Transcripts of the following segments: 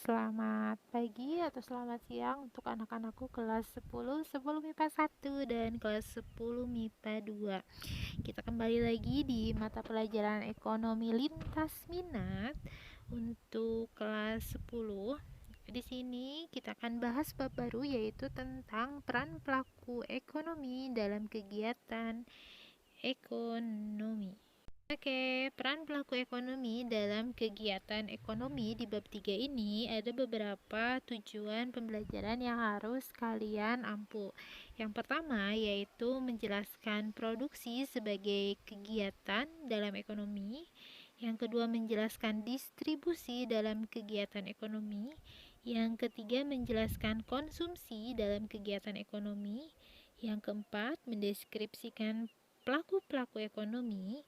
selamat pagi atau selamat siang untuk anak-anakku kelas 10 MIPA 1 dan kelas 10 MIPA 2. Kita kembali lagi di mata pelajaran ekonomi lintas minat untuk kelas 10. Di sini kita akan bahas bab baru, yaitu tentang peran pelaku ekonomi dalam kegiatan ekonomi. Oke, peran pelaku ekonomi dalam kegiatan ekonomi di bab 3 ini ada beberapa tujuan pembelajaran yang harus kalian ampu. Yang pertama yaitu menjelaskan produksi sebagai kegiatan dalam ekonomi. Yang kedua menjelaskan distribusi dalam kegiatan ekonomi. Yang ketiga menjelaskan konsumsi dalam kegiatan ekonomi. Yang keempat mendeskripsikan pelaku-pelaku ekonomi.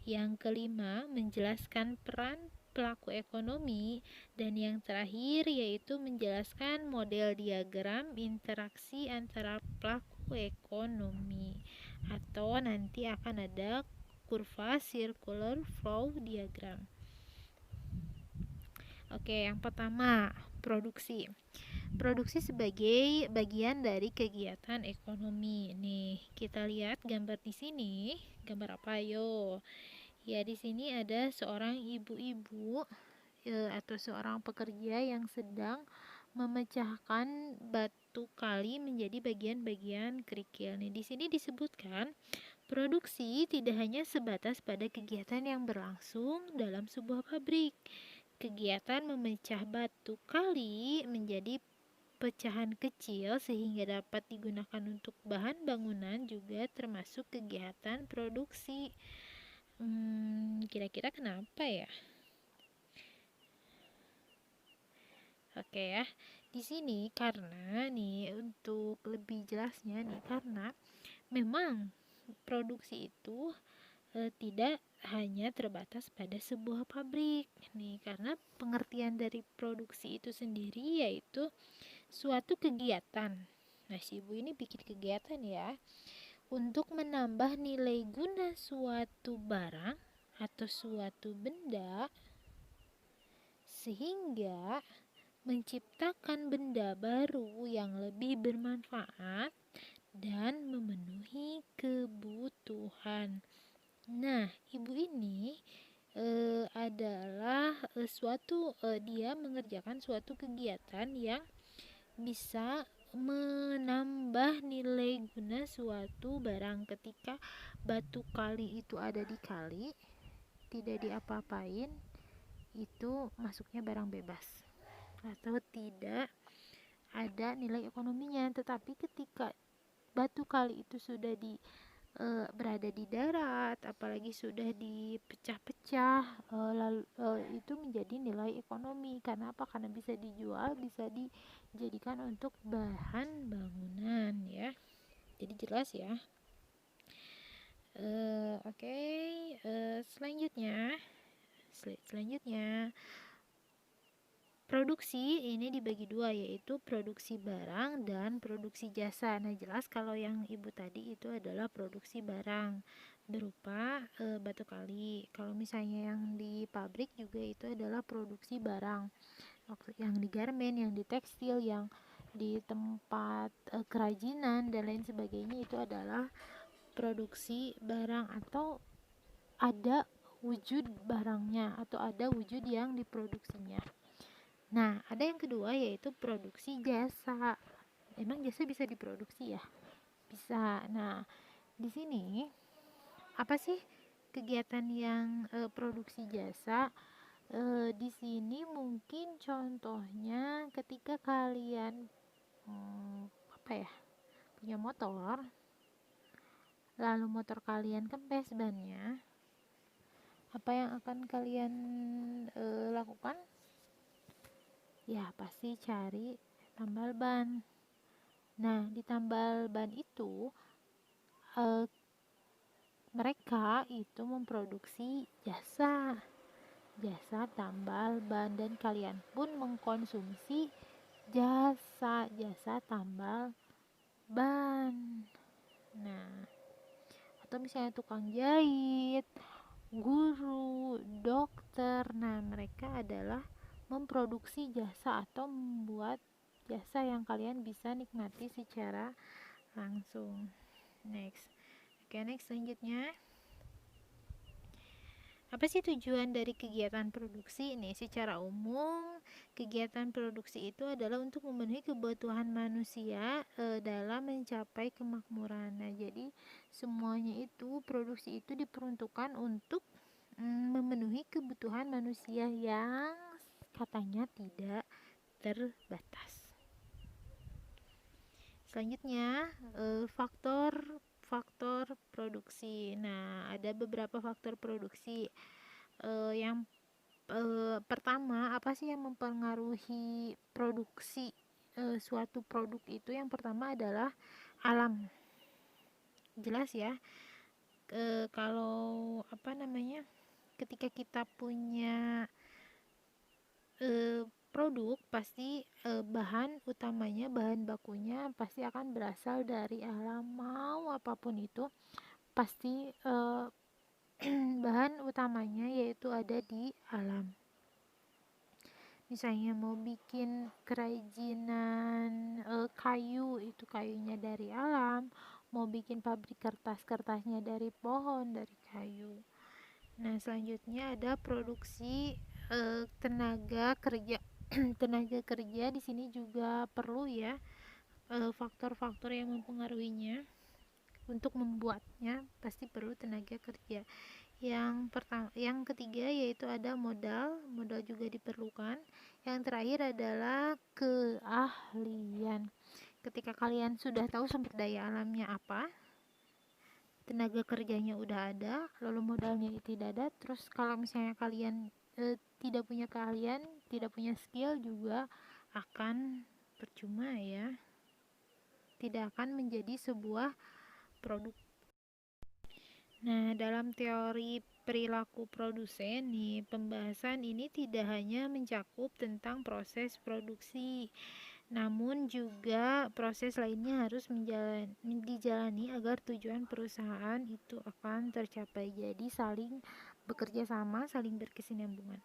Yang kelima, menjelaskan peran pelaku ekonomi. Dan yang terakhir yaitu menjelaskan model diagram interaksi antara pelaku ekonomi. Atau nanti akan ada kurva circular flow diagram. Oke, yang pertama, produksi. Produksi sebagai bagian dari kegiatan ekonomi. Nih, kita lihat gambar di sini. Gambar apa, yo? Ya, di sini ada seorang ibu-ibu atau seorang pekerja yang sedang memecahkan batu kali menjadi bagian-bagian kerikil. Nih, di sini disebutkan produksi tidak hanya sebatas pada kegiatan yang berlangsung dalam sebuah pabrik. Kegiatan memecah batu kali menjadi pecahan kecil sehingga dapat digunakan untuk bahan bangunan juga termasuk kegiatan produksi. Kira-kira kenapa ya? Oke ya. Di sini karena nih untuk lebih jelasnya nih karena memang produksi itu tidak hanya terbatas pada sebuah pabrik. Nih karena pengertian dari produksi itu sendiri yaitu suatu kegiatan. Nah, si ibu ini bikin kegiatan ya untuk menambah nilai guna suatu barang atau suatu benda sehingga menciptakan benda baru yang lebih bermanfaat dan memenuhi kebutuhan. Nah, ibu ini adalah dia mengerjakan suatu kegiatan yang bisa menambah nilai guna suatu barang. Ketika batu kali itu ada di kali, tidak diapa-apain, itu masuknya barang bebas atau tidak ada nilai ekonominya. Tetapi ketika batu kali itu sudah berada di darat, apalagi sudah dipecah-pecah, lalu itu menjadi nilai ekonomi. Karena apa? Karena bisa dijual, bisa dijadikan untuk bahan bangunan ya. Jadi jelas ya. Oke. Selanjutnya produksi ini dibagi dua, yaitu produksi barang dan produksi jasa. Nah, jelas kalau yang ibu tadi itu adalah produksi barang berupa batu kali. Kalau misalnya yang di pabrik juga itu adalah produksi barang. Yang di garmen, yang di tekstil, yang di tempat kerajinan dan lain sebagainya itu adalah produksi barang atau ada wujud barangnya atau ada wujud yang diproduksinya. Nah, ada yang kedua yaitu produksi jasa. Emang jasa bisa diproduksi ya? Bisa. Nah, di sini apa sih kegiatan yang produksi jasa? Di sini mungkin contohnya ketika kalian punya motor, lalu motor kalian kempes bannya, apa yang akan kalian lakukan? Ya, pasti cari tambal ban. Nah, di tambal ban itu mereka itu memproduksi jasa tambal ban, dan kalian pun mengkonsumsi jasa tambal ban. Nah, atau misalnya tukang jahit, guru, dokter. Nah, mereka adalah memproduksi jasa atau membuat jasa yang kalian bisa nikmati secara langsung. Next. Oke, next selanjutnya. Apa sih tujuan dari kegiatan produksi ini? Secara umum, kegiatan produksi itu adalah untuk memenuhi kebutuhan manusia dalam mencapai kemakmuran. Nah, jadi semuanya itu produksi itu diperuntukkan untuk memenuhi kebutuhan manusia yang katanya tidak terbatas. Selanjutnya, faktor produksi. Nah, ada beberapa faktor produksi. Yang pertama, apa sih yang mempengaruhi produksi suatu produk itu? Yang pertama adalah alam. Jelas ya. Kalau apa namanya? Ketika kita punya produk, pasti bahan utamanya, bahan bakunya pasti akan berasal dari alam. Mau apapun itu, pasti bahan utamanya yaitu ada di alam. Misalnya mau bikin kerajinan kayu, itu kayunya dari alam. Mau bikin pabrik kertas, kertasnya dari pohon, dari kayu. Nah, selanjutnya ada produksi tenaga kerja. Tenaga kerja di sini juga perlu ya, faktor-faktor yang mempengaruhinya. Untuk membuatnya pasti perlu tenaga kerja. Yang ketiga yaitu ada modal. Modal juga diperlukan. Yang terakhir adalah keahlian. Ketika kalian sudah tahu sumber daya alamnya apa, tenaga kerjanya udah ada, lalu modalnya tidak ada, terus kalau misalnya kalian tidak punya keahlian, tidak punya skill, juga akan percuma ya, tidak akan menjadi sebuah produk. Nah, dalam teori perilaku produsen nih, pembahasan ini tidak hanya mencakup tentang proses produksi, namun juga proses lainnya harus dijalani agar tujuan perusahaan itu akan tercapai. Jadi saling bekerja sama, saling berkesinambungan.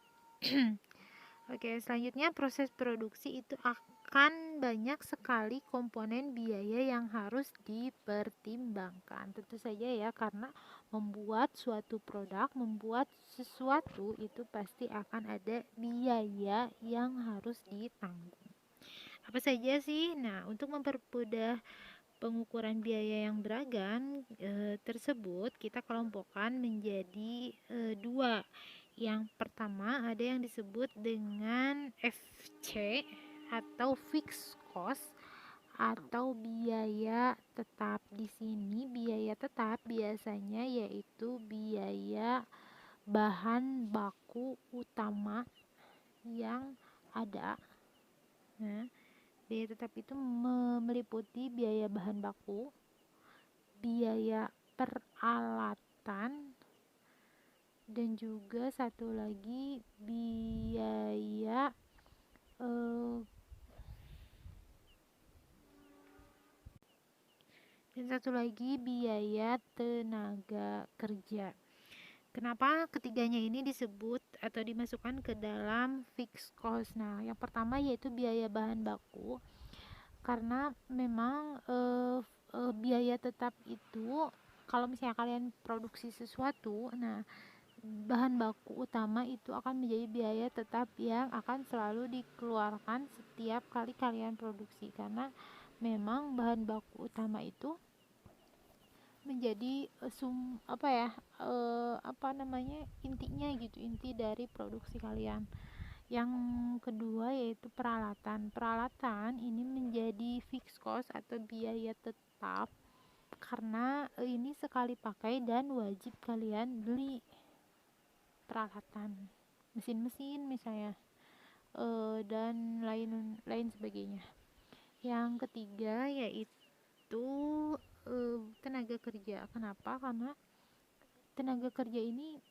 Oke, selanjutnya proses produksi itu akan banyak sekali komponen biaya yang harus dipertimbangkan. Tentu saja ya, karena membuat suatu produk, membuat sesuatu itu pasti akan ada biaya yang harus ditanggung. Apa saja sih? Nah, untuk mempermudah pengukuran biaya yang beragam tersebut, kita kelompokkan menjadi dua. Yang pertama ada yang disebut dengan FC atau fixed cost atau biaya tetap. Di sini biaya tetap biasanya yaitu biaya bahan baku utama yang ada. Nah, biaya tetap itu meliputi biaya bahan baku, biaya peralatan, dan juga satu lagi biaya tenaga kerja. Kenapa ketiganya ini disebut atau dimasukkan ke dalam fixed cost? Nah, yang pertama yaitu biaya bahan baku, karena memang biaya tetap itu, kalau misalnya kalian produksi sesuatu, nah bahan baku utama itu akan menjadi biaya tetap yang akan selalu dikeluarkan setiap kali kalian produksi, karena memang bahan baku utama itu menjadi intinya gitu, inti dari produksi kalian. Yang kedua yaitu peralatan. Peralatan ini menjadi fixed cost atau biaya tetap karena ini sekali pakai dan wajib kalian beli peralatan, mesin-mesin misalnya, dan lain sebagainya. Yang ketiga yaitu tenaga kerja. Kenapa? Karena tenaga kerja ini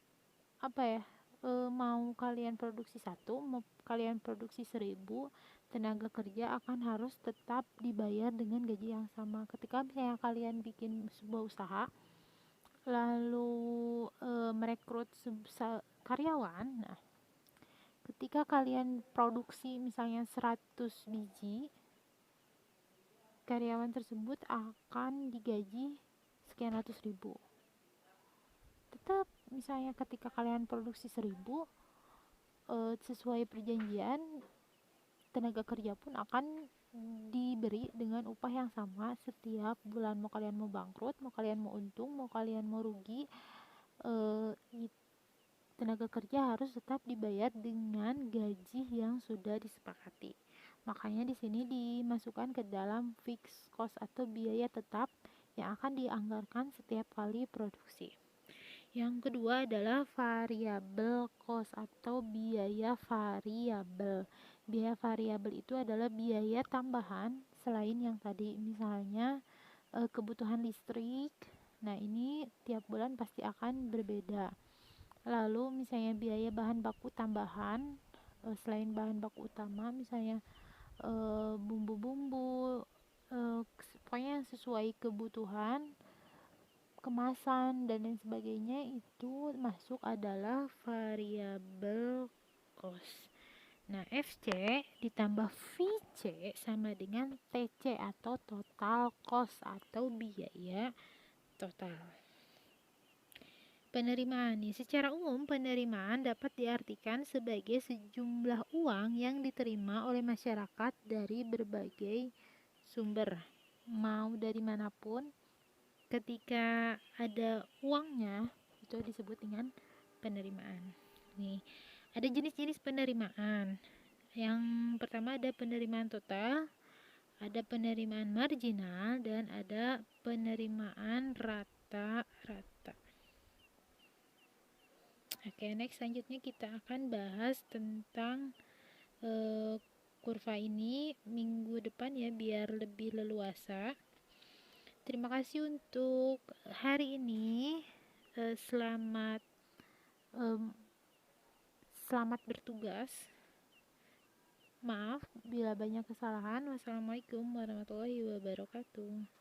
mau kalian produksi 1, mau kalian produksi 1000, tenaga kerja akan harus tetap dibayar dengan gaji yang sama. Ketika misalnya kalian bikin sebuah usaha lalu merekrut karyawan, nah ketika kalian produksi misalnya 100 biji, karyawan tersebut akan digaji sekian ratus ribu. Tetap misalnya ketika kalian produksi 1000, sesuai perjanjian, tenaga kerja pun akan diberi dengan upah yang sama setiap bulan. Mau kalian mau bangkrut, mau kalian mau untung, mau kalian mau rugi, eh, tenaga kerja harus tetap dibayar dengan gaji yang sudah disepakati. Makanya di sini dimasukkan ke dalam fixed cost atau biaya tetap yang akan dianggarkan setiap kali produksi. Yang kedua adalah variable cost atau biaya variabel. Biaya variabel itu adalah biaya tambahan selain yang tadi, misalnya kebutuhan listrik. Nah, ini tiap bulan pasti akan berbeda. Lalu misalnya biaya bahan baku tambahan selain bahan baku utama, misalnya bumbu-bumbu, pokoknya yang sesuai kebutuhan, kemasan dan lain sebagainya, itu masuk adalah variable cost. Nah, FC ditambah VC sama dengan TC atau total cost atau biaya total. Penerimaan. Secara umum, penerimaan dapat diartikan sebagai sejumlah uang yang diterima oleh masyarakat dari berbagai sumber, mau dari manapun. Ketika ada uangnya, itu disebut dengan penerimaan. Nih, ada jenis-jenis penerimaan. Yang pertama ada penerimaan total, ada penerimaan marginal, dan ada penerimaan rata-rata. Oke, next selanjutnya kita akan bahas tentang kurva ini minggu depan ya, biar lebih leluasa. Terima kasih untuk hari ini. Selamat bertugas. Maaf bila banyak kesalahan. Wassalamualaikum warahmatullahi wabarakatuh.